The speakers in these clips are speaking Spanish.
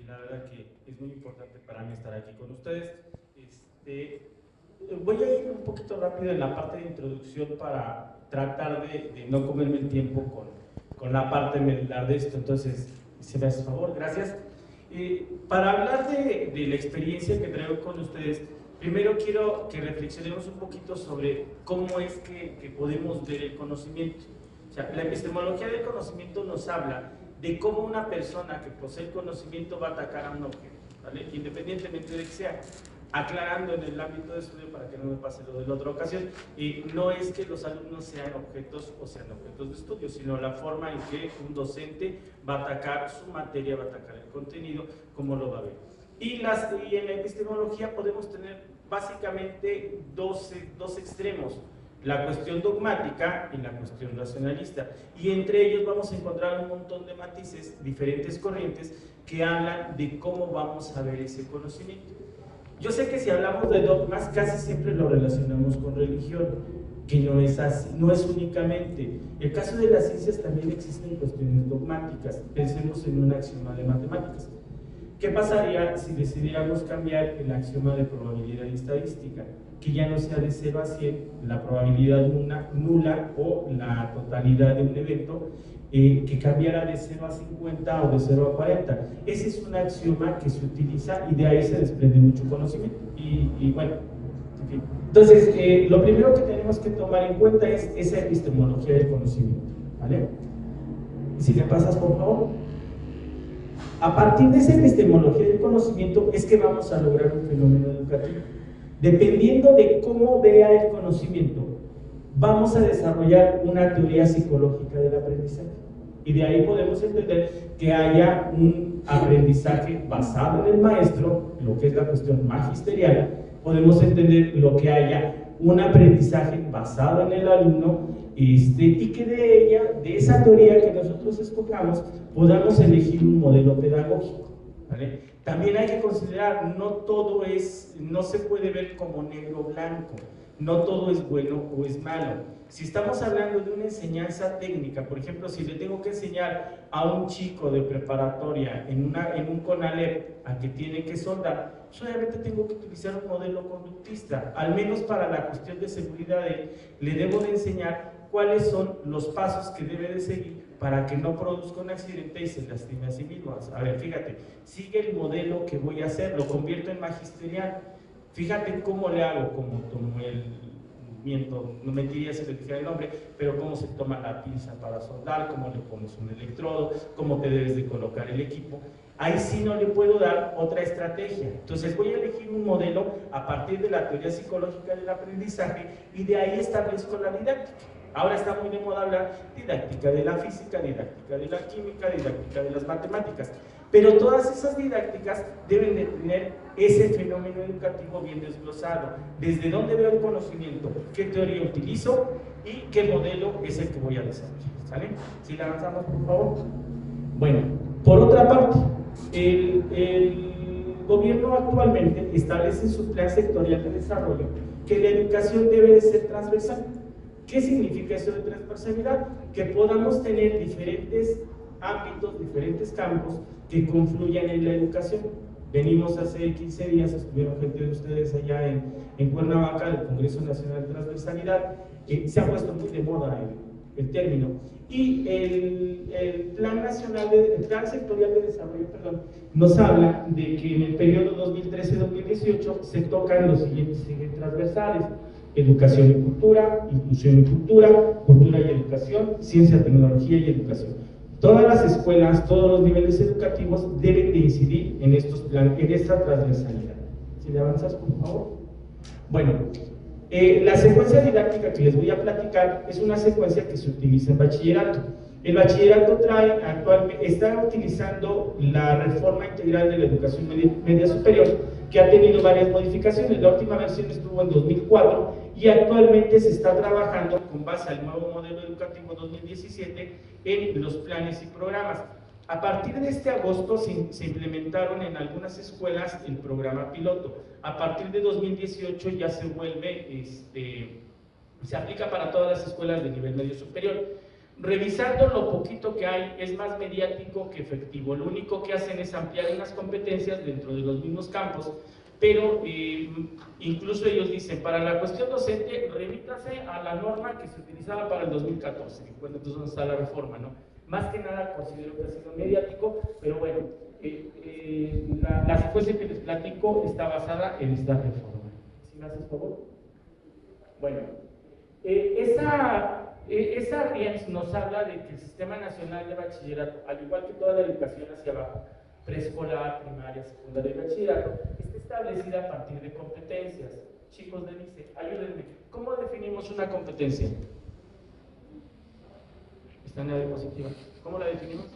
la verdad que es muy importante para mí estar aquí con ustedes. Voy a ir un poquito rápido en la parte de introducción para tratar de no comerme el tiempo con la parte medular de esto. Entonces, si me haces favor, gracias. Para hablar de la experiencia que traigo con ustedes, primero quiero que reflexionemos un poquito sobre cómo es que podemos ver el conocimiento. O sea, la epistemología del conocimiento nos habla de cómo una persona que posee el conocimiento va a atacar a un objeto, ¿vale? Independientemente de que sea. Aclarando en el ámbito de estudio, para que no me pase lo de la otra ocasión, no es que los alumnos sean objetos o sean objetos de estudio, sino la forma en que un docente va a atacar su materia, va a atacar el contenido, cómo lo va a ver. Y en la epistemología podemos tener básicamente dos extremos: la cuestión dogmática y la cuestión racionalista, y entre ellos vamos a encontrar un montón de matices, diferentes corrientes que hablan de cómo vamos a ver ese conocimiento. Yo sé que si hablamos de dogmas casi siempre lo relacionamos con religión, que no es así, no es únicamente. El caso de las ciencias también existen cuestiones dogmáticas. Pensemos en un axioma de matemáticas. ¿Qué pasaría si decidiéramos cambiar el axioma de probabilidad estadística? Que ya no sea de 0 a 100 la probabilidad nula o la totalidad de un evento, que cambiara de 0 a 50 o de 0 a 40. Ese es un axioma que se utiliza y de ahí se desprende mucho conocimiento. Y bueno, en fin. Entonces, lo primero que tenemos que tomar en cuenta es esa epistemología del conocimiento, ¿vale? Si me pasas, por favor. A partir de esa epistemología del conocimiento es que vamos a lograr un fenómeno educativo. Dependiendo de cómo vea el conocimiento, vamos a desarrollar una teoría psicológica del aprendizaje. Y de ahí podemos entender que haya un aprendizaje basado en el maestro, lo que es la cuestión magisterial. Podemos entender lo que haya un aprendizaje basado en el alumno, y que de esa teoría que nosotros escojamos, podamos elegir un modelo pedagógico, ¿vale? También hay que considerar, no se puede ver como negro o blanco, no todo es bueno o es malo. Si estamos hablando de una enseñanza técnica, por ejemplo, si le tengo que enseñar a un chico de preparatoria en un CONALEP a que tiene que soldar, solamente tengo que utilizar un modelo conductista. Al menos para la cuestión de seguridad, le debo de enseñar cuáles son los pasos que debe de seguir para que no produzca un accidente y se lastime a sí mismo. A ver, fíjate, sigue el modelo que voy a hacer, lo convierto en magisterial. Fíjate cómo le hago, como no mentiría si le dijera el nombre, pero cómo se toma la pinza para soldar, cómo le pones un electrodo, cómo te debes de colocar el equipo. Ahí sí no le puedo dar otra estrategia. Entonces voy a elegir un modelo a partir de la teoría psicológica del aprendizaje y de ahí establezco la didáctica. Ahora está muy de moda hablar didáctica de la física, didáctica de la química, didáctica de las matemáticas. Pero todas esas didácticas deben de tener ese fenómeno educativo bien desglosado. Desde dónde veo el conocimiento, qué teoría utilizo y qué modelo es el que voy a desarrollar. ¿Sale? Si le avanzamos, por favor. Bueno, por otra parte, el gobierno actualmente establece en su plan sectorial de desarrollo que la educación debe de ser transversal. ¿Qué significa eso de transversalidad? Que podamos tener diferentes ámbitos, diferentes campos que confluyan en la educación. Venimos hace 15 días, estuvieron gente de ustedes allá en Cuernavaca, del Congreso Nacional de Transversalidad, se ha puesto muy de moda el término. Y el plan sectorial de desarrollo, nos habla de que en el periodo 2013-2018 se tocan los siguientes transversales: educación y cultura, inclusión y cultura, cultura y educación, ciencia, tecnología y educación. Todas las escuelas, todos los niveles educativos deben de incidir en esta transversalidad. Si le avanzas, por favor. Bueno, la secuencia didáctica que les voy a platicar es una secuencia que se utiliza en bachillerato. El bachillerato está utilizando la reforma integral de la educación media superior, que ha tenido varias modificaciones. La última versión estuvo en 2004 y actualmente se está trabajando con base al nuevo modelo educativo 2017 en los planes y programas. A partir de este agosto se implementaron en algunas escuelas el programa piloto. A partir de 2018 ya se vuelve, se aplica para todas las escuelas de nivel medio superior. revisando lo poquito que hay, es más mediático que efectivo. Lo único que hacen es ampliar unas competencias dentro de los mismos campos, pero incluso ellos dicen, para la cuestión docente, remítase a la norma que se utilizaba para el 2014, que fue entonces donde está la reforma, ¿no? Más que nada considero que ha sido mediático, pero bueno, la secuencia que les platico está basada en esta reforma. ¿Sí me haces favor? Bueno, esa RIEMS nos habla de que el Sistema Nacional de Bachillerato, al igual que toda la educación hacia abajo, preescolar, primaria, secundaria y bachillerato, está establecida a partir de competencias. Chicos de LICE, ayúdenme. ¿Cómo definimos una competencia? Está en la diapositiva. ¿Cómo la definimos?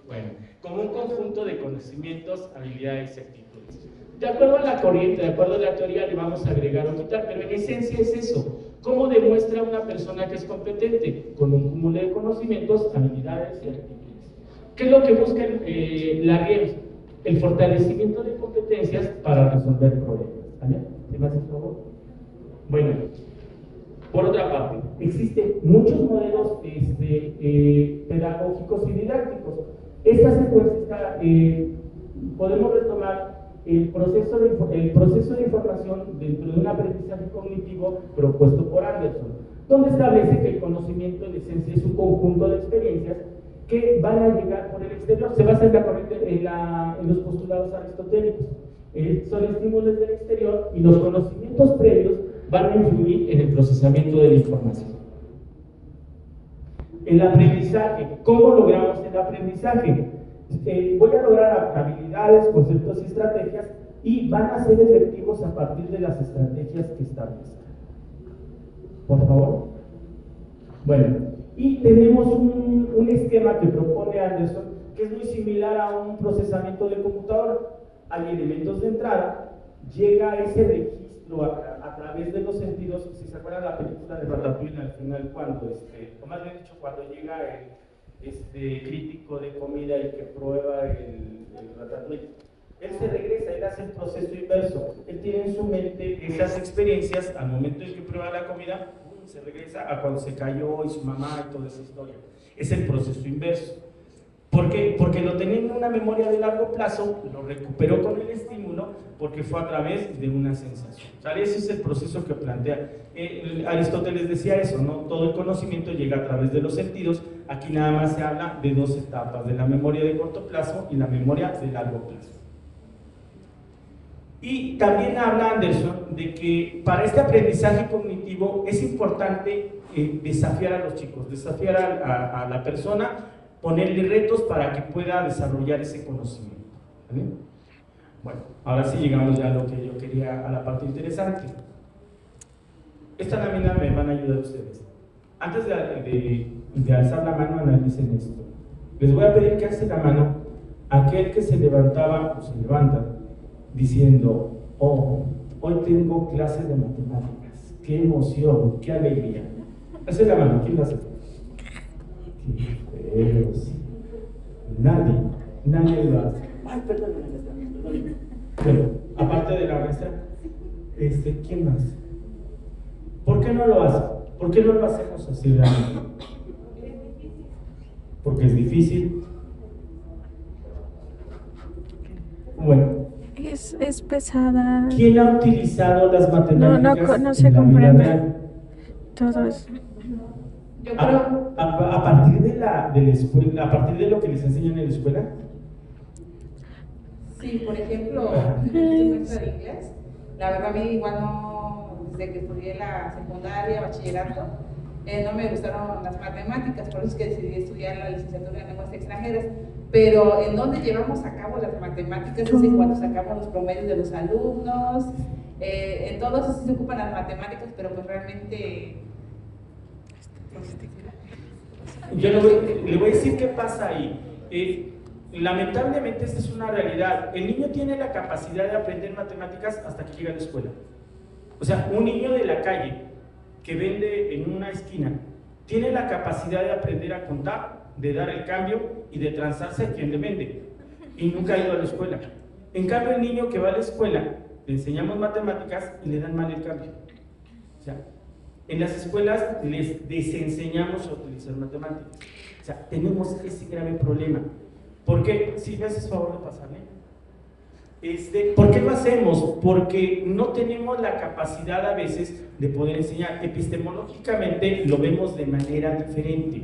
Bueno, como un conjunto de conocimientos, habilidades y actitudes. De acuerdo a la corriente, de acuerdo a la teoría, le vamos a agregar o quitar, pero en esencia es eso. ¿Cómo demuestra una persona que es competente? Con un cúmulo de conocimientos, habilidades y actitudes. ¿Qué es lo que busca la RIEMS? El fortalecimiento de competencias para resolver problemas. ¿Vale? ¿Me haces favor? Bueno, por otra parte, existen muchos modelos pedagógicos y didácticos. Esta secuencia podemos retomar el proceso de información dentro de un aprendizaje cognitivo propuesto por Anderson, donde establece que el conocimiento en esencia es un conjunto de experiencias que van a llegar por el exterior. Se basa en la corriente, en los postulados aristotélicos. Son estímulos del exterior y los conocimientos previos van a influir en el procesamiento de la información. El aprendizaje. ¿Cómo logramos el aprendizaje? Voy a lograr habilidades, conceptos y estrategias y van a ser efectivos a partir de las estrategias que establezcan. Por favor. Bueno, y tenemos un esquema que propone Anderson que es muy similar a un procesamiento de computadora. Hay elementos de entrada, llega ese registro a través de los sentidos. Si se acuerdan la película de Ratatouille, al final cuando, o más bien dicho, cuando llega el crítico de comida y que prueba el Ratatouille, él se regresa, él hace el proceso inverso. Él tiene en su mente esas experiencias al momento en que prueba la comida, se regresa a cuando se cayó y su mamá y toda esa historia. Es el proceso inverso. ¿Por qué? Porque lo tenía en una memoria de largo plazo, lo recuperó con el estímulo, porque fue a través de una sensación. ¿Sale? Ese es el proceso que plantea. Aristóteles decía eso, ¿no? Todo el conocimiento llega a través de los sentidos. Aquí nada más se habla de dos etapas, de la memoria de corto plazo y la memoria de largo plazo. Y también habla Anderson de que para este aprendizaje cognitivo es importante desafiar a los chicos, desafiar a la persona, ponerle retos para que pueda desarrollar ese conocimiento. ¿Vale? Bueno, ahora sí llegamos ya a lo que yo quería, a la parte interesante. Esta lámina me van a ayudar ustedes. Antes de alzar la mano, analicen esto. Les voy a pedir que alce la mano aquel que se levantaba o se levanta diciendo: oh, hoy tengo clases de matemáticas, qué emoción, qué alegría. Alce la mano, ¿quién lo hace? Nadie lo hace. Ay, perdón. Bueno, aparte de la maestra, ¿quién más? ¿Por qué no lo hace? ¿Por qué no lo hacemos así realmente? Porque es difícil. Bueno. Es pesada. ¿Quién ha utilizado las matemáticas? No se comprende. Todo es. Yo creo. A partir de la escuela, a partir de lo que les enseñan en la escuela. Sí, por ejemplo, mi maestra de inglés, la verdad a mí igual no, desde que estudié la secundaria, bachillerato, no me gustaron las matemáticas, por eso es que decidí estudiar la licenciatura en lenguas extranjeras. Pero en donde llevamos a cabo las matemáticas es en cuanto sacamos los promedios de los alumnos, en todos sí se ocupan las matemáticas, pero pues realmente. Yo le voy a decir qué pasa ahí. Lamentablemente esta es una realidad. El niño tiene la capacidad de aprender matemáticas hasta que llega a la escuela. O sea, un niño de la calle que vende en una esquina tiene la capacidad de aprender a contar, de dar el cambio y de transarse a quien le vende, y nunca ha ido a la escuela. En cambio, el niño que va a la escuela, le enseñamos matemáticas y le dan mal el cambio. O sea, En las escuelas les desenseñamos a utilizar matemáticas. O sea, tenemos ese grave problema. ¿Por qué? Si me haces favor de pasarme. ¿Por qué lo hacemos? Porque no tenemos la capacidad a veces de poder enseñar. Epistemológicamente lo vemos de manera diferente.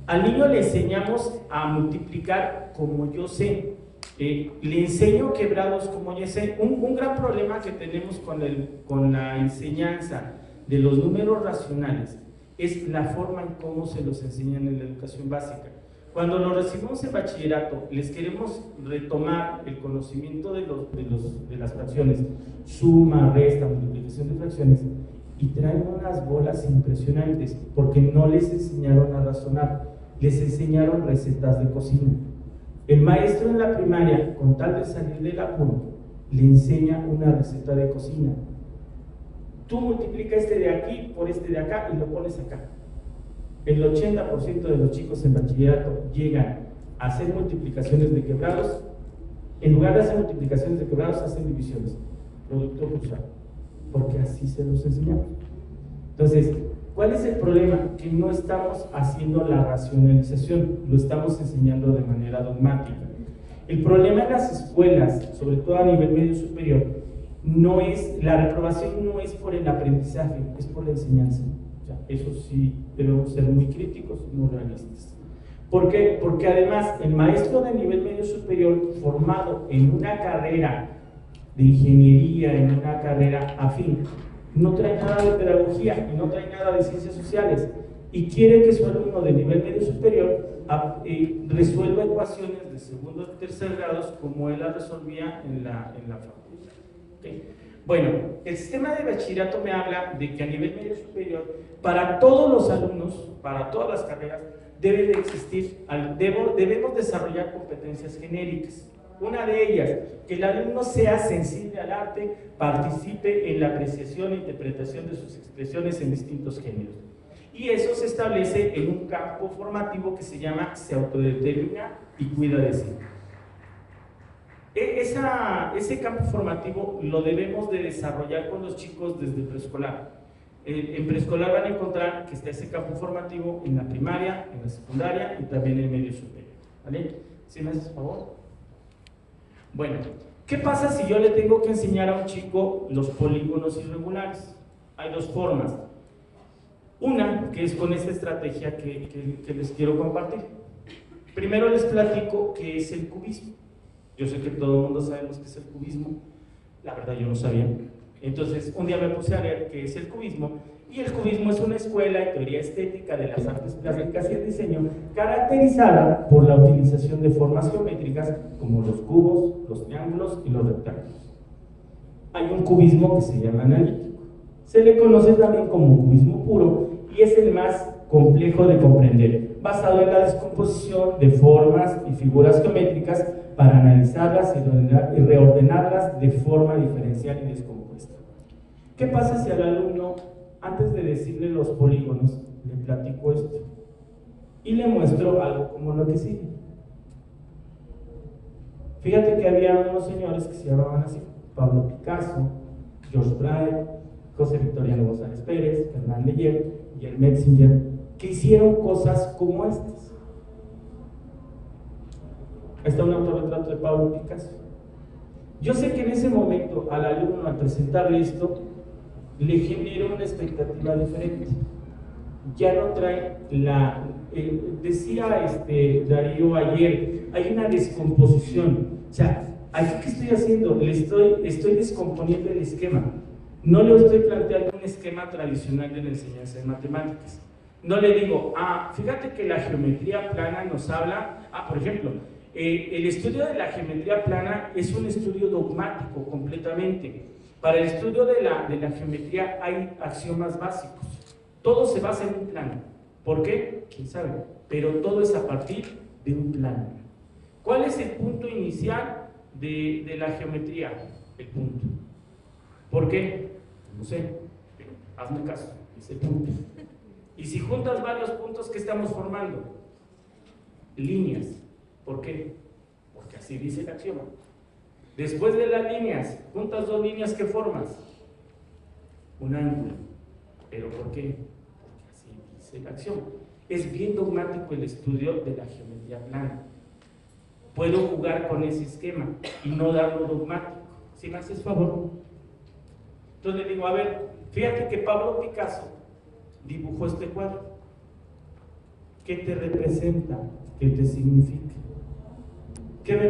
Al niño le enseñamos a multiplicar como yo sé. Le enseño quebrados como yo sé. Un gran problema que tenemos con la enseñanza de los números racionales es la forma en cómo se los enseñan en la educación básica. Cuando los recibimos en bachillerato, les queremos retomar el conocimiento de las fracciones, suma, resta, multiplicación de fracciones, y traen unas bolas impresionantes, porque no les enseñaron a razonar, les enseñaron recetas de cocina. El maestro en la primaria, con tal de salir del apuro, le enseña una receta de cocina. Tú multiplica este de aquí por este de acá y lo pones acá. El 80% de los chicos en bachillerato llegan a hacer multiplicaciones de quebrados. En lugar de hacer multiplicaciones de quebrados, hacen divisiones, producto cruzado, porque así se los enseñamos. Entonces, ¿cuál es el problema? Que no estamos haciendo la racionalización, lo estamos enseñando de manera dogmática. El problema en las escuelas, sobre todo a nivel medio superior, no es, la reprobación no es por el aprendizaje, es por la enseñanza. O sea, eso sí, debemos ser muy críticos, muy realistas. ¿Por qué? Porque además el maestro de nivel medio superior formado en una carrera de ingeniería, en una carrera afín, no trae nada de pedagogía y no trae nada de ciencias sociales y quiere que su alumno de nivel medio superior resuelva ecuaciones de segundo y tercer grados como él las resolvía en la facultad. ¿Okay? Bueno, el sistema de bachillerato me habla de que a nivel medio superior, para todos los alumnos, para todas las carreras, debe de existir, debemos desarrollar competencias genéricas. Una de ellas, que el alumno sea sensible al arte, participe en la apreciación e interpretación de sus expresiones en distintos géneros. Y eso se establece en un campo formativo que se llama se autodetermina y cuida de sí. Ese campo formativo lo debemos de desarrollar con los chicos desde preescolar. En preescolar van a encontrar que está ese campo formativo en la primaria, en la secundaria y también en el medio superior. ¿Vale? ¿Sí me haces favor? Bueno, ¿qué pasa si yo le tengo que enseñar a un chico los polígonos irregulares? Hay dos formas. Una, que es con esta estrategia que les quiero compartir. Primero les platico qué es el cubismo. Yo sé que todo el mundo sabemos qué es el cubismo, la verdad yo no sabía. Entonces un día me puse a leer qué es el cubismo, y el cubismo es una escuela de teoría estética de las artes plásticas y el diseño caracterizada por la utilización de formas geométricas como los cubos, los triángulos y los rectángulos. Hay un cubismo que se llama analítico, se le conoce también como cubismo puro y es el más complejo de comprender, basado en la descomposición de formas y figuras geométricas para analizarlas y reordenarlas de forma diferencial y descompuesta. ¿Qué pasa si al alumno, antes de decirle los polígonos, le platico esto y le muestro algo como lo que sigue? Fíjate que había unos señores que se llamaban así: Pablo Picasso, George Brahe, José Victoriano González Pérez, Hernán Leyer y el Metzinger, que hicieron cosas como estas. Ahí está un autorretrato de Pablo Picasso. Yo sé que en ese momento al alumno, al presentarle esto, le genera una expectativa diferente. Ya no trae la... decía Darío ayer, hay una descomposición. O sea, ¿aquí qué estoy haciendo? Estoy descomponiendo el esquema. No le estoy planteando un esquema tradicional de la enseñanza de matemáticas. No le digo, fíjate que la geometría plana nos habla, por ejemplo, el estudio de la geometría plana es un estudio dogmático completamente. Para el estudio de la geometría hay axiomas básicos. Todo se basa en un plano. ¿Por qué? ¿Quién sabe? Pero todo es a partir de un plano. ¿Cuál es el punto inicial de la geometría? El punto. ¿Por qué? No sé, pero hazme caso, es el punto. Y si juntas varios puntos, ¿qué estamos formando? Líneas. ¿Por qué? Porque así dice el axioma. Después de las líneas, juntas dos líneas, ¿qué formas? Un ángulo. ¿Pero por qué? Porque así dice la acción. Es bien dogmático el estudio de la geometría plana. Puedo jugar con ese esquema y no darlo dogmático. ¿Sí me haces favor? Entonces le digo, a ver, fíjate que Pablo Picasso dibujó este cuadro. ¿Qué te representa? ¿Qué te significa?